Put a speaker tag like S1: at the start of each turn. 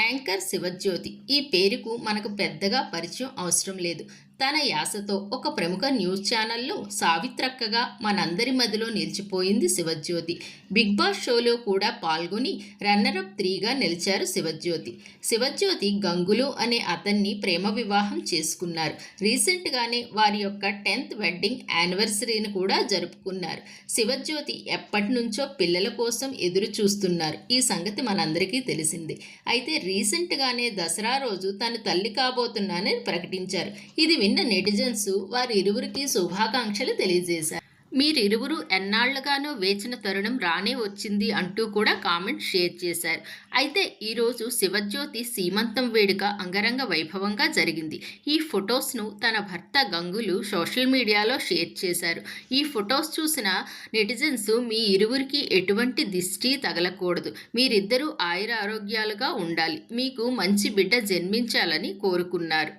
S1: Anchor Shivajyothi ఈ పేరుకు మనకు పెద్దగా పరిచయం అవసరం లేదు. తన యాసతో ఒక ప్రముఖ న్యూస్ ఛానల్లో సావిత్రక్కగా మనందరి మదిలో నిలిచిపోయింది శివజ్యోతి. బిగ్ బాస్ షోలో కూడా పాల్గొని రన్నరప్ 3గా నిలిచారు శివజ్యోతి. శివజ్యోతి గంగులు అనే అతన్ని ప్రేమ వివాహం చేసుకున్నారు. రీసెంట్గానే వారి యొక్క 10th వెడ్డింగ్ యానివర్సరీని కూడా జరుపుకున్నారు. శివజ్యోతి ఎప్పటి నుంచో పిల్లల కోసం ఎదురు చూస్తున్నారు. ఈ సంగతి మనందరికీ తెలిసిందే. అయితే రీసెంట్గానే దసరా రోజు తను తల్లి కాబోతున్నానని ప్రకటించారు. ఇది విన్న నెటిజన్స్ వారి ఇరువురికి శుభాకాంక్షలు తెలియజేశారు. మీరిరువురు ఎన్నాళ్లుగానో వేచిన తరుణం రానే వచ్చింది అంటూ కూడా కామెంట్ షేర్ చేశారు. అయితే ఈరోజు శివజ్యోతి సీమంతం వేడుక అంగరంగ వైభవంగా జరిగింది. ఈ ఫొటోస్ను తన భర్త గంగులు సోషల్ మీడియాలో షేర్ చేశారు. ఈ ఫొటోస్ చూసిన నెటిజన్స్ మీ ఇరువురికి ఎటువంటి దిష్టి తగలకూడదు, మీరిద్దరూ ఆయురారోగ్యాలుగా ఉండాలి, మీకు మంచి బిడ్డ జన్మించాలని కోరుకున్నారు.